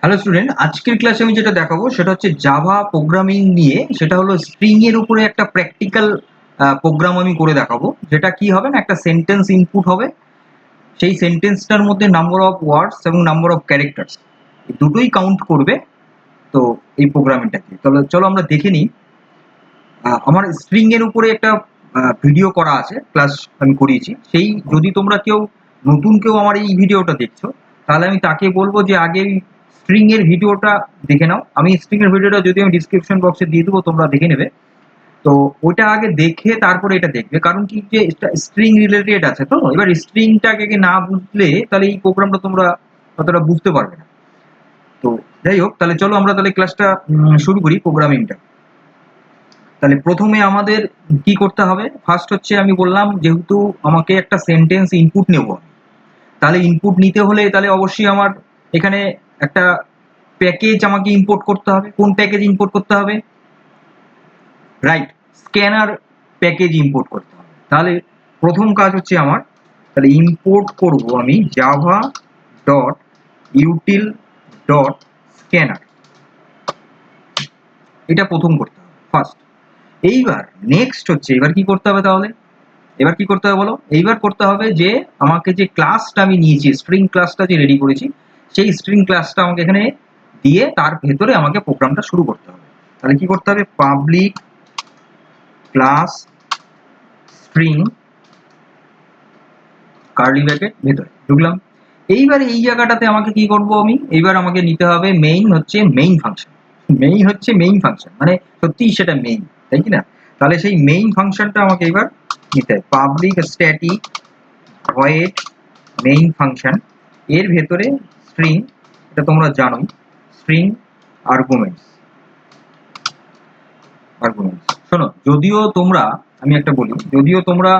Hello student, আজকের ক্লাসে আমি যেটা দেখাবো সেটা হচ্ছে জাভা প্রোগ্রামিং নিয়ে। সেটা হলো স্ট্রিং এর উপরে একটা প্র্যাকটিক্যাল প্রোগ্রাম আমি করে দেখাবো। যেটা কি হবে না, একটা সেন্টেন্স ইনপুট হবে, সেই সেন্টেন্সটার মধ্যে নাম্বার অফ ওয়ার্ডস এবং নাম্বার অফ ক্যারেক্টার্স দুটোই কাউন্ট করবে। তো এই প্রোগ্রামিংটাকে তাহলে চলো আমরা দেখে নিই। আমার স্ট্রিং এর উপরে একটা ভিডিও করা আছে, ক্লাস আমি করিয়েছি। সেই যদি তোমরা কেউ নতুন কেউ আমার এই ভিডিওটা দেখছো, তাহলে আমি তাকে বলবো যে আগে স্ট্রিং এর ভিডিওটা দেখে নাও। আমি স্ট্রিং এর ভিডিওটা যদি আমি ডিসক্রিপশন বক্সে দিয়ে দেবো, তোমরা দেখে নেবে। তো ওইটা আগে দেখে তারপরে এটা দেখবে, কারণ কি যে স্ট্রিং রিলেটেড আছে। তো এবার স্ট্রিংটাকে না বুঝলে তাহলে এই প্রোগ্রামটা তোমরা অতটা বুঝতে পারবে না। তো যাই হোক, তাহলে চলো আমরা তাহলে ক্লাসটা শুরু করি প্রোগ্রামিংটা। তাহলে প্রথমে আমাদের কি করতে হবে, ফার্স্ট হচ্ছে আমি বললাম যেহেতু আমাকে একটা সেন্টেন্স ইনপুট নেব, তাহলে ইনপুট নিতে হলে তাহলে অবশ্যই আমার এখানে একটা প্যাকেজ আমাকে ইম্পোর্ট করতে হবে। কোন প্যাকেজ ইম্পোর্ট করতে হবে? রাইট, স্ক্যানার প্যাকেজ ইম্পোর্ট করতে হবে। তাহলে প্রথম কাজ হচ্ছে আমার, তাহলে ইম্পোর্ট করব আমি Java dot util dot scanner, এটা প্রথম করতে হবে ফার্স্ট। এইবার নেক্সট হচ্ছে, এবার কি করতে হবে তাহলে? এবার কি করতে হবে বলো? এইবার করতে হবে যে আমাকে যে ক্লাসটা আমি নিয়েছি, স্ট্রিং ক্লাসটা যে রেডি করেছি, সেই স্ট্রিং ক্লাসটা আমাকে এখানে দিয়ে তার ভেতরে আমাকে প্রোগ্রামটা শুরু করতে হবে। তাহলে কি করতে হবে? Public class string curly bracket ভেতরে ঢুকলাম। এইবার এই জায়গাটাতে আমাকে কি করব আমি? এইবার আমাকে নিতে হবে মেইন, হচ্ছে মেইন ফাংশন। মেইন হচ্ছে মেইন ফাংশন, মানে সত্যিই সেটা মেইন, তাই কি না? তাহলে সেই মেইন ফাংশনটা আমাকে এবার নিতে হবে। Public static void main function, এর ভেতরে স্ট্রিং, এটা তোমরা জানোই, স্ট্রিং আর্গুমেন্টস। আর্গুমেন্টস শোনো, যদিও তোমরা, আমি একটা বলি, যদিও তোমরা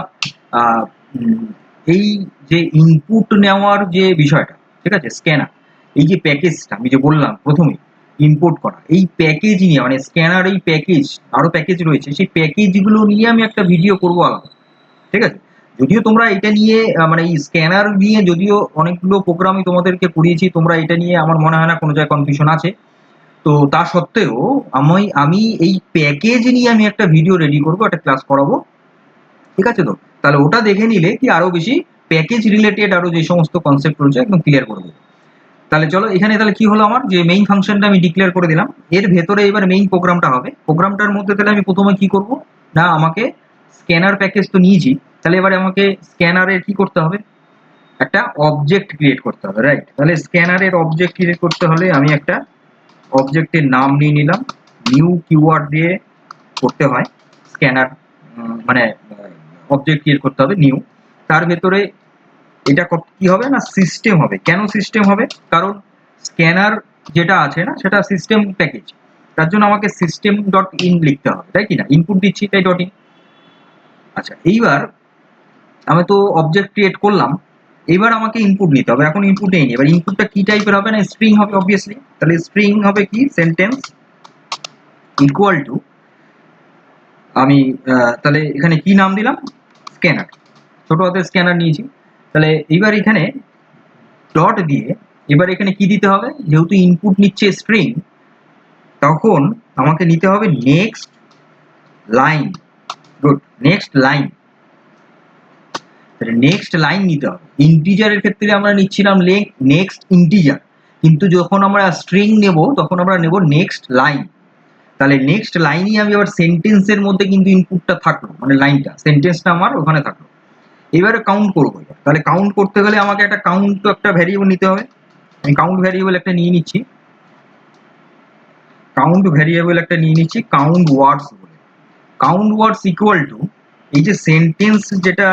আহ, উম, এই যে ইনপুট নেওয়ার যে বিষয়টা, ঠিক আছে, স্ক্যানার, এই যে প্যাকেজটা আমি যে বললাম প্রথমে ইম্পোর্ট করা, এই প্যাকেজ নিয়ে, মানে স্ক্যানার এই প্যাকেজ, আরো প্যাকেজ রয়েছে, সেই প্যাকেজগুলো নিয়ে আমি একটা ভিডিও করবো আলাদা, ঠিক আছে? যদিও তোমরা এটা নিয়ে মানে এই স্ক্যানার নিয়ে যদিও অনেকগুলো প্রোগ্রামই তোমাদেরকে করিয়েছি, তোমরা এটা নিয়ে আমার মনে হয় না কোনো জায়গায় কনফিউশন আছে। তো তা সত্ত্বেও আমি আমি এই প্যাকেজ নিয়ে আমি একটা ভিডিও রেডি করবো, একটা ক্লাস করাবো, ঠিক আছে? তো তাহলে ওটা দেখে নিলে কি আরো বেশি প্যাকেজ রিলেটেড আরো যে সমস্ত কনসেপ্ট রয়েছে একদম ক্লিয়ার করে দেবো। তাহলে চলো, এখানে তাহলে কি হলো, আমার যে মেইন ফাংশনটা আমি ডিক্লেয়ার করে দিলাম, এর ভেতরে এবার মেইন প্রোগ্রামটা হবে। প্রোগ্রামটার মধ্যে তাহলে আমি প্রথমে কি করব না, আমাকে স্ক্যানার প্যাকেজ তো নিয়েছি, তাহলে এবারে আমাকে স্ক্যানারের কি করতে হবে? একটা অবজেক্ট ক্রিয়েট করতে হবে, রাইট? তাহলে স্ক্যানারের অবজেক্ট ক্রিয়েট করতে হলে আমি একটা অবজেক্টের নাম নিয়ে নিলাম। নিউ কিওয়ার্ড দিয়ে করতে হয় স্ক্যানার, মানে অবজেক্ট ক্রিয়েট করতে হবে নিউ। তার ভেতরে এটা কি হবে না, সিস্টেম হবে। কেন সিস্টেম হবে? কারণ স্ক্যানার যেটা আছে না, সেটা সিস্টেম প্যাকেজ, তার জন্য আমাকে সিস্টেম ডট ইন লিখতে হবে, তাই কি না? ইনপুট দিচ্ছি তাই ডট ইন। আচ্ছা, এইবার আমি তো অবজেক্ট ক্রিয়েট করলাম, এবার আমাকে ইনপুট নিতে হবে। এখন ইনপুট নেই, এবার ইনপুটটা কি টাইপের হবে না, স্ট্রিং হবে অবভিয়াসলি। তাহলে স্ট্রিং হবে কি, সেন্টেন্স ইকুয়াল টু, আমি তাহলে এখানে কি নাম দিলাম? স্ক্যানার, ছোট হাতের স্ক্যানার নিয়েছি। তাহলে এইবার এখানে ডট দিয়ে, এবার এখানে কি দিতে হবে? যেহেতু ইনপুট নিচ্ছে স্ট্রিং, তখন আমাকে নিতে হবে next line. Good, next line. Next line নিতে হবে। ইন্টিজারের ক্ষেত্রে আমরা নিচ্ছিলাম নেক্সট ইন্টিজার, কিন্তু যখন আমরা স্ট্রিং নেব তখন আমরা নেব নেক্সট লাইন। তাহলে নেক্সট লাইনই আমি আবার সেন্টেন্সের মধ্যে কিন্তু ইনপুটটা থাকলো, মানে লাইনটা, সেন্টেন্সটা আমার ওখানে থাকলো। এবারে কাউন্ট করবো। তাহলে কাউন্ট করতে গেলে আমাকে একটা কাউন্ট, একটা ভ্যারিয়েবল নিতে হবে। আমি কাউন্ট ভ্যারিয়েবল একটা নিয়ে নিচ্ছি, কাউন্ট ভ্যারিয়েবল একটা নিয়ে নিচ্ছি কাউন্ট ওয়ার্ডস বলে। কাউন্ট ওয়ার্ডস ইকুয়াল টু, এই যে সেন্টেন্স যেটা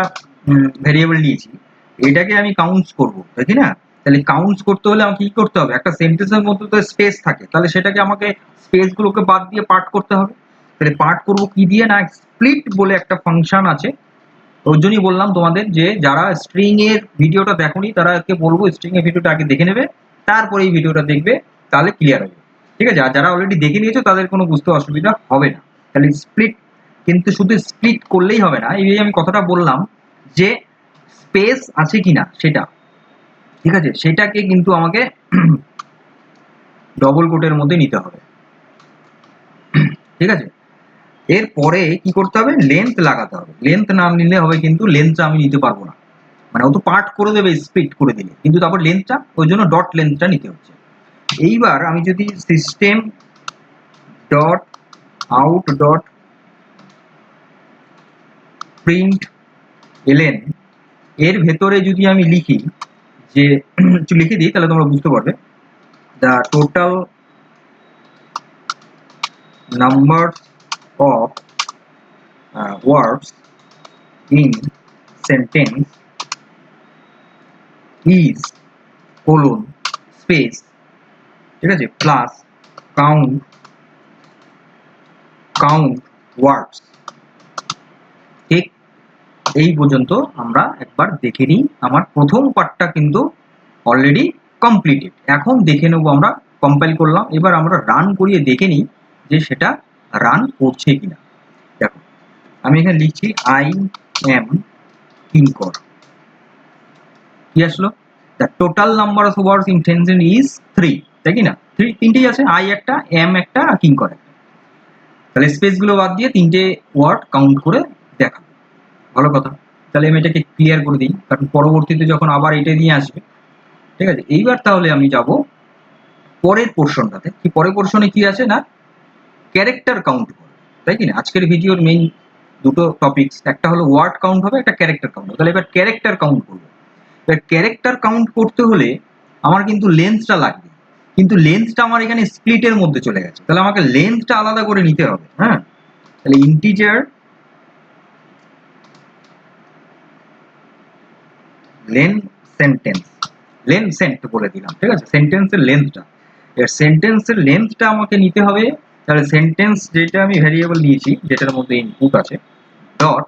ভ্যারিয়েবল নিয়েছি, এটাকে আমি কাউন্টস করবো, তাই না? তাহলে কাউন্টস করতে হলে আমাকে কি করতে হবে? একটা সেন্টেন্সের মধ্যে তো স্পেস থাকে, তাহলে সেটাকে আমাকে স্পেস গুলোকে বাদ দিয়ে পার্ট করতে হবে। তাহলে পার্ট করবো কি দিয়ে না, স্প্লিট বলে একটা ফাংশন আছে। ওর জন্যই বললাম তোমাদের যে যারা স্ট্রিং এর ভিডিওটা দেখোনি তারাকে বলবো স্ট্রিং এর ভিডিওটা আগে দেখে নেবে, তারপরে এই ভিডিওটা দেখবে, তাহলে ক্লিয়ার হবে। ঠিক আছে? আর যারা অলরেডি দেখে নিয়েছো তাদের কোনো বুঝতে অসুবিধা হবে না। তাহলে স্প্লিট, কিন্তু শুধু স্প্লিট করলেই হবে না, এই যে আমি কথাটা বললাম যে স্পেস আছে কিনা সেটা, ঠিক আছে, সেটাকে কিন্তু আমাকে ডবল কোটের মধ্যে নিতে হবে, ঠিক আছে। এরপরে কি করতে হবে, লেন্থ লাগাতে হবে। লেন্থ না নিলে হবে কিন্তু লেন্থটা আমি নিতে পারবো না, মানে ও তো পার্ট করে দেবে স্প্লিট করে দিলে, কিন্তু তারপর লেন্থটা ওই জন্য ডট লেন্থটা নিতে হচ্ছে। এইবার আমি যদি system dot out dot print L N এর ভেতরে যদি আমি লিখি যে একটু লিখে দিই তাহলে তোমরা বুঝতে পারবে, the total number of words in sentence is colon space, ঠিক আছে, প্লাস কাউন্ট ওয়ার্ডস। ঠিক এই পর্যন্ত আমরা একবার দেখে নিই। আমার প্রথম পার্টটা কিন্তু অলরেডি কমপ্লিটেড। এখন দেখে নেবো আমরা, কম্পাইল করলাম, এবার আমরা রান করিয়ে দেখে নিই যে সেটা রান করছে কিনা। দেখো আমি এখানে লিখছি আই এম কিঙ্কর, কি আসলো, the total number of words in sentence is 3, তাই কি না, তিনটেই আছে, আই একটা, এম একটা, আর কিঙ্কর একটা। তাহলে স্পেস গুলো বাদ দিয়ে তিনটে ওয়ার্ড কাউন্ট করে দেখা, ভালো কথা। তাহলে আমি এটাকে ক্লিয়ার করে দিই, কারণ পরবর্তীতে যখন আবার এটা নিয়ে আসবে, ঠিক আছে। এইবার তাহলে আমি যাব পরের পোর্শনটাতে। কি পরের পোর্শনে কি আছে না, ক্যারেক্টার কাউন্ট করে, তাই কি না। আজকের ভিডিওর মেইন দুটো টপিকস, একটা হলো ওয়ার্ড কাউন্ট হবে, একটা ক্যারেক্টার কাউন্ট হবে। তাহলে এবার ক্যারেক্টার কাউন্ট করবো। এবার ক্যারেক্টার কাউন্ট করতে হলে আমার কিন্তু লেন্থটা লাগবে, কিন্তু লেন্থটা আমার এখানে স্প্লিটের মধ্যে চলে গেছে, তাহলে আমাকে লেন্থটা আলাদা করে নিতে হবে। হ্যাঁ, তাহলে integer len sentence, len sent বলে দিলাম, ঠিক আছে, সেন্টেন্সের লেন্থটা। এর সেন্টেন্সের লেন্থটা আমাকে নিতে হবে। তাহলে সেন্টেন্স যেটা আমি ভ্যারিয়েবল নিয়েছি, যেটার মধ্যে ইনপুট আছে, ডট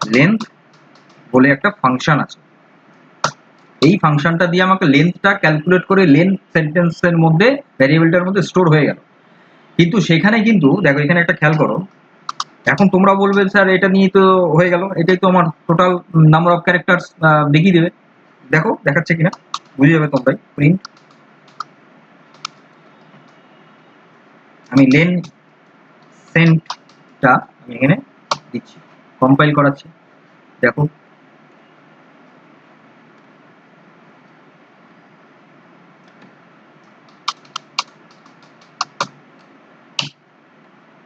লেন্থ বলে একটা ফাংশন আছে। এই ফাংশনটা দিয়ে আমাকে লেন্থটা ক্যালকুলেট করে লেন্থ সেন্টেন্সের মধ্যে ভ্যারিয়েবলটার মধ্যে স্টোর হয়ে গেল। কিন্তু সেখানে কিন্তু দেখো এখানে একটা খেয়াল করো, এখন তোমরা বলবে স্যার এটা নিয়ে তো হয়ে গেল, এটাই তো আমার টোটাল নাম্বার অফ ক্যারেক্টার্স দেখিয়ে দেবে। দেখো দেখাচ্ছে কিনা, বুঝে যাবে তোমরাই। প্রিন্ট, আমি লেন সেন্টটা আমি এখানে দিচ্ছি, কম্পাইল করাচ্ছি, দেখো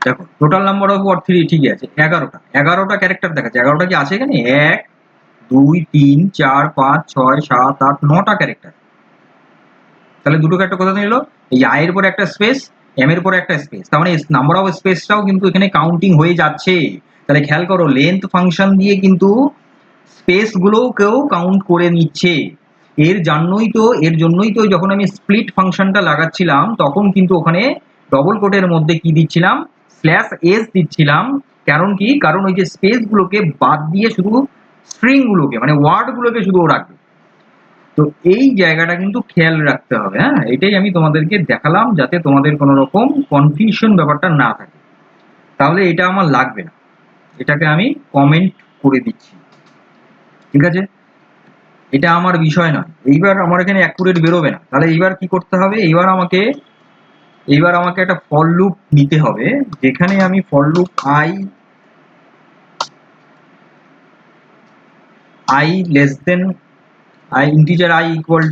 দেখো টোটাল নাম্বার অফ ওয়ার্ড 3 ঠিকই আছে, 11টা ক্যারেক্টার দেখাচ্ছে। 11টা কি আছে এখানে, 1 2 3 4 5 6 7 8 9টা ক্যারেক্টার। তাহলে দুটো ক্যারেক্টার কোথা থেকে এলো, এই আই এর পরে একটা স্পেস, এম এর পরে একটা স্পেস, তার মানে নাম্বার অফ স্পেসটাও কিন্তু এখানে কাউন্টিং হয়ে যাচ্ছে। তাহলে খেয়াল করো, লেন্থ ফাংশন দিয়ে কিন্তু স্পেস গুলোকেও কাউন্ট করে নিচ্ছে। এর জন্যই তো যখন আমি স্প্লিট ফাংশনটা লাগাচ্ছিলাম তখন কিন্তু ওখানে ডবল কোটের মধ্যে কি দিচ্ছিলাম, স্ল্যাশ এস দিচ্ছিলাম। কারণ কি, কারণ ওই যে স্পেস গুলোকে বাদ দিয়ে শুধু স্ট্রিং গুলোকে মানে ওয়ার্ড গুলোকে শুধু ও রাখবে। তো এই জায়গাটা কিন্তু খেয়াল রাখতে হবে। হ্যাঁ, এটাই আমি তোমাদেরকে দেখালাম যাতে তোমাদের কোনো রকম কনফিউশন ব্যাপারটা না থাকে। তাহলে এটা আমার লাগবে না, এটাকে আমি কমেন্ট করে দিচ্ছি, ঠিক আছে, এটা আমার বিষয় নয়। এইবার আমার এখানে অ্যাকুরেট বেরোবে না। তাহলে এইবার কি করতে হবে, এইবার আমাকে একটা ফর লুপ নিতে হবে, যেখানে আমি for loop I less than I integer I equal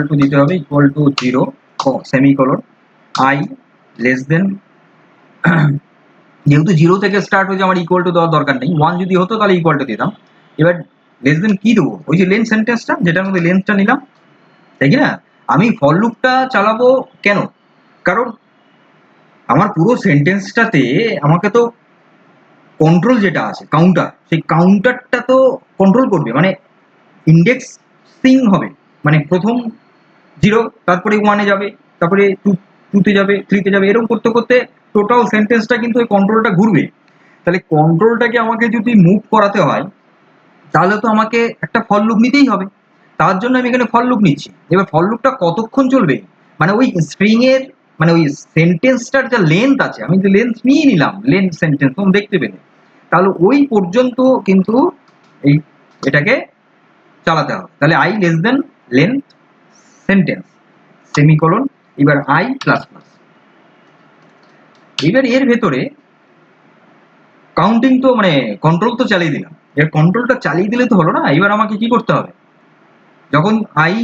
to দিতে হবে, equal to 0 semicolon, I less than, যেহেতু 0 থেকে স্টার্ট হয়েছে আমার ইকুয়াল টু দেওয়ার দরকার নেই, 1 যদি হতো তাহলে ইকুয়াল টু দিতাম। এবার লেস দেন কি দেবো, ওই যে লেন্থ সেন্টেন্সটা যেটার মধ্যে লেন্থটা নিলাম, তাই কি না। আমি ফর লুপটা চালাবো কেন, কারণ আমার পুরো সেন্টেন্সটাতে আমাকে তো কন্ট্রোল যেটা আছে কাউন্টার, সেই কাউন্টারটা তো কন্ট্রোল করবে, মানে ইন্ডেক্সিং হবে, মানে প্রথম 0, তারপরে 1-এ যাবে, তারপরে 2-তে যাবে, 3-তে যাবে, এরকম করতে করতে টোটাল সেন্টেন্সটা কিন্তু ওই কন্ট্রোলটা ঘুরবে। তাহলে কন্ট্রোলটাকে আমাকে যদি মুভ করাতে হয় তাহলে তো আমাকে একটা ফর লুপ নিতেই হবে। তার জন্য আমি এখানে ফর লুপ নিচ্ছি। এবার ফর লুপটা কতক্ষণ চলবে, মানে ওই স্ট্রিং এর মানে ওই সেন্টেন্সটার যা লেন্থ আছে, আমি যে লেন্থ নিয়ে নিলাম, লেন্থ সেন্টেন্স তোমরা দেখতে পেলে, তাহলে ওই পর্যন্ত কিন্তু এই এটাকে চালাতে হবে। তাহলে I less then length sentence semicolon, এবার আই প্লাস প্লাস। এবার এর ভেতরে কাউন্টিং তো মানে কন্ট্রোল তো চালিয়ে দিলাম, এর কন্ট্রোলটা চালিয়ে দিলে তো হলো না, এবার আমাকে কি করতে হবে, যখন আই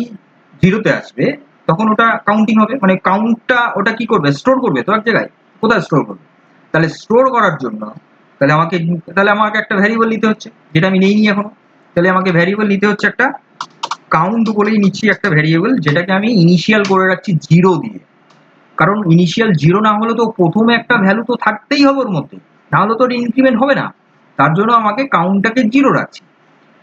জিরোতে আসবে তখন ওটা কাউন্টিং হবে, মানে কাউন্টটা ওটা কি করবে, স্টোর করবে তো এক জায়গায়, কোথায় স্টোর করবে, তাহলে স্টোর করার জন্য তাহলে আমাকে একটা ভ্যারিয়েবল নিতে হচ্ছে, যেটা আমি নেইনি এখনো। তাহলে আমাকে ভ্যারিয়েবল নিতে হচ্ছে একটা, কাউন্ট বলেই নিচ্ছি একটা ভ্যারিয়েবল, যেটাকে আমি ইনিশিয়াল করে রাখছি জিরো দিয়ে, কারণ ইনিশিয়াল জিরো না হলে তো প্রথমে একটা ভ্যালু তো থাকতেই হবে ওর মধ্যে, না হলে তো ইনক্রিমেন্ট হবে না। তার জন্য আমাকে কাউন্টটাকে জিরো রাখছি।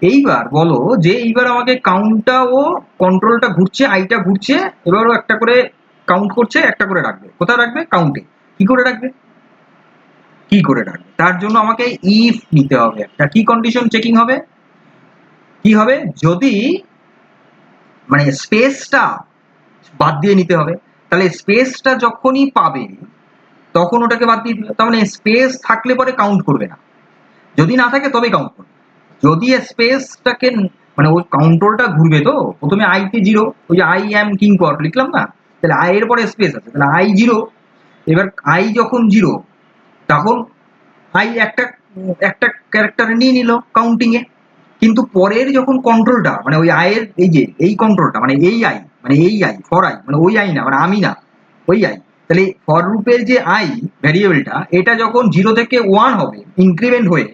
এইবার বলো যে এইবার আমাকে কাউন্টটা ও কন্ট্রোলটা ঘুরছে, আইটা ঘুরছে, এবারও একটা করে কাউন্ট করছে, একটা করে রাখবে, কোথায় রাখবে, কাউন্টে। কি করে রাখবে, কি করে রাখবে, তার জন্য আমাকে ইফ নিতে হবে একটা, কি কন্ডিশন চেকিং হবে, কি হবে, যদি মানে স্পেসটা বাদ দিয়ে নিতে হবে, তাহলে স্পেসটা যখনই পাবে তখন ওটাকে বাদ দিয়ে দিল, তার মানে স্পেস থাকলে পরে কাউন্ট করবে না, যদি না থাকে তবেই কাউন্ট করবে। যদি স্পেসটাকে মানে ওই কাউন্টরটা ঘুরবে তো প্রথমে আইতে জিরো, ওই যে আই অ্যাম কিংকর লিখলাম না, তাহলে আই এর পরে স্পেস আছে, তাহলে আই জিরো। এবার আই যখন জিরো তখন আই একটা একটা ক্যারেক্টার নিয়ে নিল কাউন্টিং এ, কিন্তু পরের যখন কন্ট্রোলটা মানে ওই আয়ের এই যে এই কন্ট্রোলটা মানে এই আই, মানে এই আই ফর আই মানে ওই আই না, মানে আমি না, ওই আই, তাহলে ফর লুপের যে আই ভ্যারিয়েবলটা এটা যখন জিরো থেকে ওয়ান হবে ইনক্রিমেন্ট হয়ে,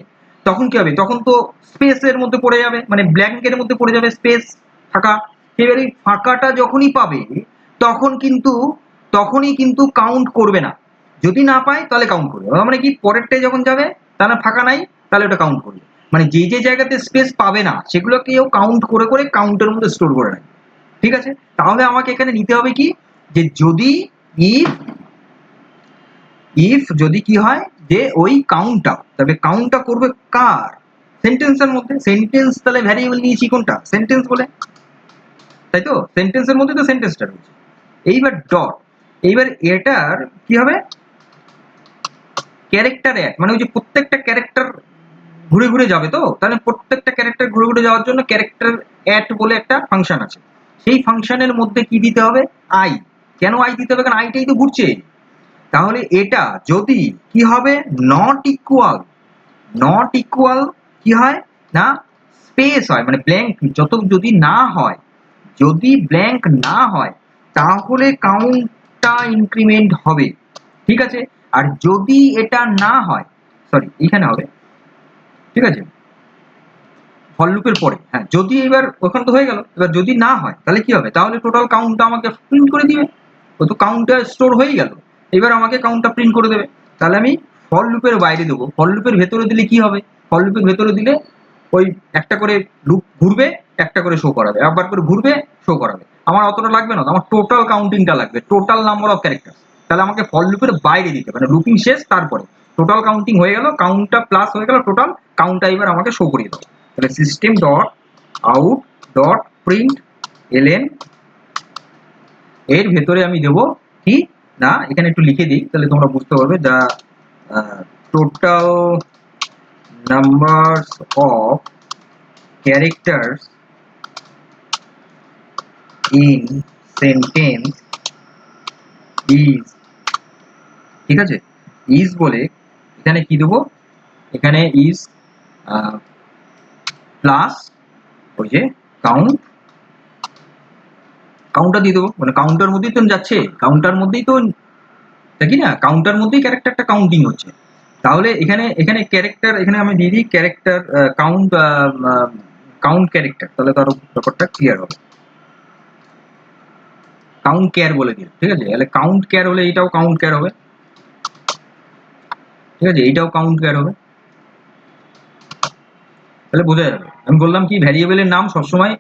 তখন কি হবে, তখন তো স্পেসের মধ্যে পড়ে যাবে, মানে ব্ল্যাঙ্কের মধ্যে পড়ে যাবে, স্পেস ফাঁকা। এবার এই ফাঁকাটা যখনই পাবে তখনই কিন্তু কাউন্ট করবে না, যদি না পায় তাহলে কাউন্ট করবে, মানে কি পরেরটাই যখন যাবে তাহলে ফাঁকা নাই, তাহলে ওটা কাউন্ট করবে, মানে যে যে জায়গাতে স্পেস পাবে না সেগুলোকেও কাউন্ট করে করে কাউন্টের মধ্যে স্টোর করে রাখবে। ঠিক আছে, তাহলে আমাকে এখানে নিতে হবে কি, যে যদি ইফ ইফ যদি কি হয় যে ওই কাউন্টটা, তবে কাউন্টটা করবে কার, সেন্টেন্সের মধ্যে, সেন্টেন্স তাহলে ভ্যারিয়েবল নিয়েছি কোনটা, সেন্টেন্স বলে, তাই তো, সেন্টেন্সের মধ্যে তো সেন্টেন্সটা রয়েছে। এইবার ডট, এইবার এটার কি হবে, ক্যারেক্টার অ্যাড, মানে ওই যে প্রত্যেকটা ক্যারেক্টার ঘুরে ঘুরে যাবে তো, তাহলে প্রত্যেকটা ক্যারেক্টার ঘুরে ঘুরে যাওয়ার জন্য ক্যারেক্টার অ্যাড বলে একটা ফাংশন আছে, সেই ফাংশনের মধ্যে কি দিতে হবে, আই। কেন আই দিতে হবে, কারণ আইটাই তো ঘুরছে। তাহলে এটা যদি কি হবে, নট ইকুয়াল কি হয় না, স্পেস হয়, মানে ব্ল্যাঙ্ক যত যদি না হয়, যদি ব্ল্যাঙ্ক না হয় তাহলে কাউন্টটা ইনক্রিমেন্ট হবে। ঠিক আছে, আর যদি এটা না হয়, সরি এখানে হবে, ঠিক আছে, ফর লুপের পরে, হ্যাঁ যদি, এবার ওখানে তো হয়ে গেল, এবার যদি না হয় তাহলে কি হবে, তাহলে টোটাল কাউন্টটা আমাকে প্রিন্ট করে দিবে, ও তো কাউন্টটা স্টোর হয়ে গেল, এবার আমাকে কাউন্টটা প্রিন্ট করে দেবে। তাহলে আমি ফর লুপের বাইরে দেবো, ফর লুপের ভেতরে দিলে কি হবে, ফর লুপের ভেতরে দিলে ওই একটা করে লুপ ঘুরবে, একটা করে শো করাবে, একবার করে ঘুরবে শো করাবে, আমার অতটা লাগবে না, আমার টোটাল কাউন্টিংটা লাগবে, টোটাল নাম্বার অফ ক্যারেক্টার। তাহলে আমাকে ফর লুপের বাইরে দিতে হবে, মানে লুপিং শেষ তারপরে টোটাল কাউন্টিং হয়ে গেল, কাউন্টটা প্লাস হয়ে গেল, টোটাল কাউন্টটা এবার আমাকে শো করিয়ে দাও। তাহলে system dot out dot print L N, এর ভেতরে আমি দেবো কি না, এখানে একটু লিখে দিই তাহলে তোমরা বুঝতে পারবে, যা total numbers of characters in sentence is, ঠিক আছে, ইজ বলে এখানে কি দেবো, এখানে ইজ প্লাস ওই যে কাউন্ট, কাউন্টার দিয়ে দেবো, মানে কাউন্টার মধ্যেই তো যাচ্ছে, কাউন্টার মধ্যেই তো দেখি না, কাউন্টার মধ্যেই ক্যারেক্টারটা কাউন্টিং হচ্ছে। তাহলে এখানে এখানে ক্যারেক্টার, এখানে আমি দিয়ে দিই ক্যারেক্টার কাউন্ট, কাউন্ট ক্যারেক্টার, তাহলে তার ব্যাপারটা ক্লিয়ার হবে, কাউন্ট কেয়ার বলে দিই, ঠিক আছে, তাহলে কাউন্ট কেয়ার হলে এটাও কাউন্ট কেয়ার হবে, ঠিক আছে, এইটাও কাউন্ট কেয়ার হবে, তাহলে বোঝা যাবে। আমি বললাম কি ভ্যারিয়েবলের নাম সবসময়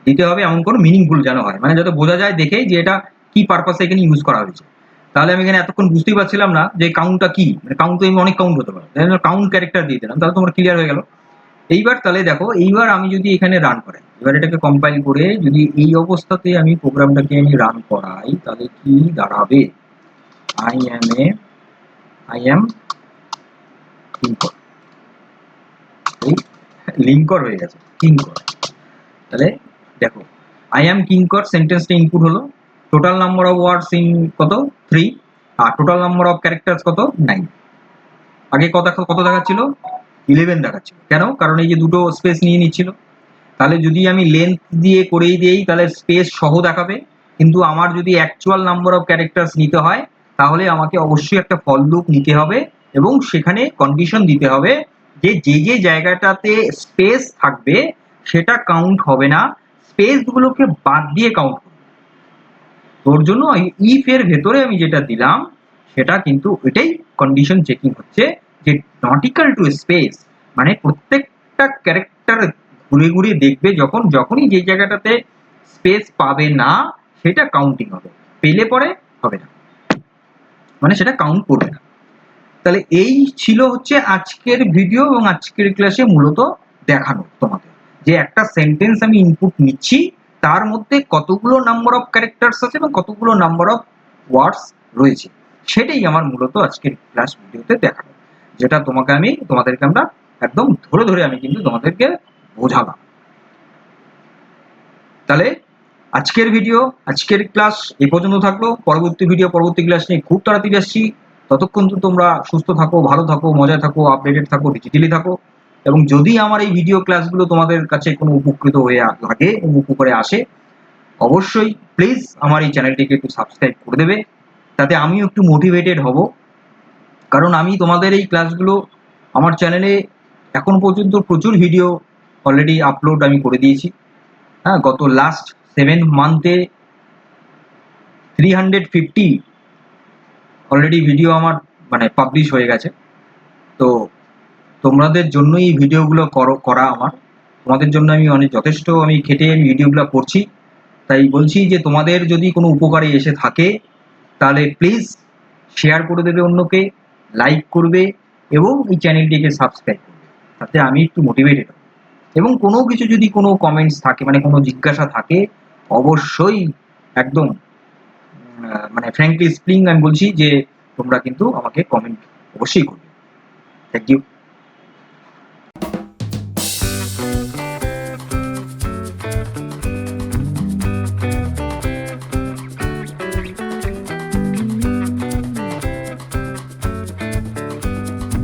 দিতে হবে এমন কোনো মিনিংফুল যেন হয়, মানে যাতে বোঝা যায় দেখেই যে এটা কি পারপাসে এখানে ইউজ করা হয়েছে। তাহলে আমি এখানে এতক্ষণ বুঝতেই পারছিলাম না যে কাউন্টটা কি, মানে কাউন্ট তো এমনি অনেক কাউন্ট হতে পারে, কাউন্ট ক্যারেক্টার দিয়ে দিলাম, তাহলে তোমার ক্লিয়ার হয়ে গেল। এইবার তাহলে দেখো, এইবার আমি যদি এখানে রান করাই, এবার এটাকে কম্পাইল করে যদি এই অবস্থাতে আমি প্রোগ্রামটাকে আমি রান করাই, তাহলে কি দাঁড়াবে, আই এম কিংকর, এই লিঙ্কর হয়ে গেছে কিংকর। তাহলে দেখো আই অ্যাম কিংকর সেন্টেন্সটা ইনপুট হলো, total number of words in কত 3, আর টোটাল নাম্বার অফ ক্যারেক্টার্স কত 9। আগে কত দেখাচ্ছিল 11 দেখাচ্ছিল, কেন? কারণ এই যে দুটো স্পেস নিয়ে নিচ্ছিল। তাহলে যদি আমি লেন্থ দিয়ে করেই দিই তাহলে স্পেস সহ দেখাবে, কিন্তু আমার যদি অ্যাকচুয়াল নাম্বার অফ ক্যারেক্টার্স নিতে হয় তাহলে আমাকে অবশ্যই একটা ফর লুপ নিতে হবে এবং সেখানে কন্ডিশন দিতে হবে যে যে জায়গাটাতে স্পেস থাকবে সেটা কাউন্ট হবে না, স্পেসগুলোকে বাদ দিয়ে কাউন্ট হবে। তোর জন্য ইফ এর ভেতরে আমি যেটা দিলাম সেটা কিন্তু এটাই কন্ডিশন চেকিং হচ্ছে যে নট ইকুয়াল টু স্পেস, মানে প্রত্যেকটা ক্যারেক্টার ঘুরে ঘুরে দেখবে যখনই যে জায়গাটাতে স্পেস পাবে না সেটা কাউন্টিং হবে, পেলে পরে হবে না, মানে সেটা কাউন্ট করবে না। তাহলে এই ছিল হচ্ছে আজকের ভিডিও এবং আজকের ক্লাসে মূলত দেখানো তোমাদের যে একটা সেন্টেন্স আমি ইনপুট নিচ্ছি তার মধ্যে কতগুলো নাম্বার অফ ক্যারেক্টার্স আছে এবং কতগুলো নাম্বার অফ ওয়ার্ডস রয়েছে, সেটাই আমার মূলত আজকের ক্লাস ভিডিওতে দেখানো, যেটা তোমাদেরকে আমরা একদম ধরে ধরে আমি কিন্তু তোমাদেরকে বোঝালাম। তাহলে আজকের ভিডিও আজকের ক্লাস এই পর্যন্ত থাকলো। পরবর্তী ক্লাস নিয়ে খুব তাড়াতাড়ি আসছি। ততক্ষণ তো তোমরা সুস্থ থাকো, ভালো থাকো, মজায় থাকো, আপডেটেড থাকো, ডিজিটালি থাকো। এবং যদি আমার এই ভিডিও ক্লাসগুলো তোমাদের কাছে কোনো উপকৃত হয়ে লাগে এবং উপকারে আসে, অবশ্যই প্লিজ আমার এই চ্যানেলটিকে একটু সাবস্ক্রাইব করে দেবে, তাতে আমিও একটু মোটিভেটেড হব। কারণ আমি তোমাদের এই ক্লাসগুলো আমার চ্যানেলে এখন পর্যন্ত প্রচুর ভিডিও অলরেডি আপলোড আমি করে দিয়েছি। হ্যাঁ, গত লাস্ট 7 মান্থে 350 অলরেডি ভিডিও আমার মানে পাবলিশ হয়ে গেছে। তো তোমাদের জন্যই এই ভিডিওগুলো করা আমার, তোমাদের জন্য আমি যথেষ্ট আমি খেটে আমি ভিডিওগুলো করছি। তাই বলছি যে তোমাদের যদি কোনো উপকারে এসে থাকে তাহলে প্লিজ শেয়ার করে দেবে অন্যকে, লাইক করবে এবং এই চ্যানেলটিকে সাবস্ক্রাইব করবে, তাতে আমি একটু মোটিভেটেড হব। এবং কোনো কিছু যদি কোনো কমেন্টস থাকে, মানে কোনো জিজ্ঞাসা থাকে, অবশ্যই একদম মানে ফ্র্যাঙ্কলি স্পিকিং আমি বলছি যে তোমরা কিন্তু আমাকে কমেন্ট অবশ্যই করবে। Thank you.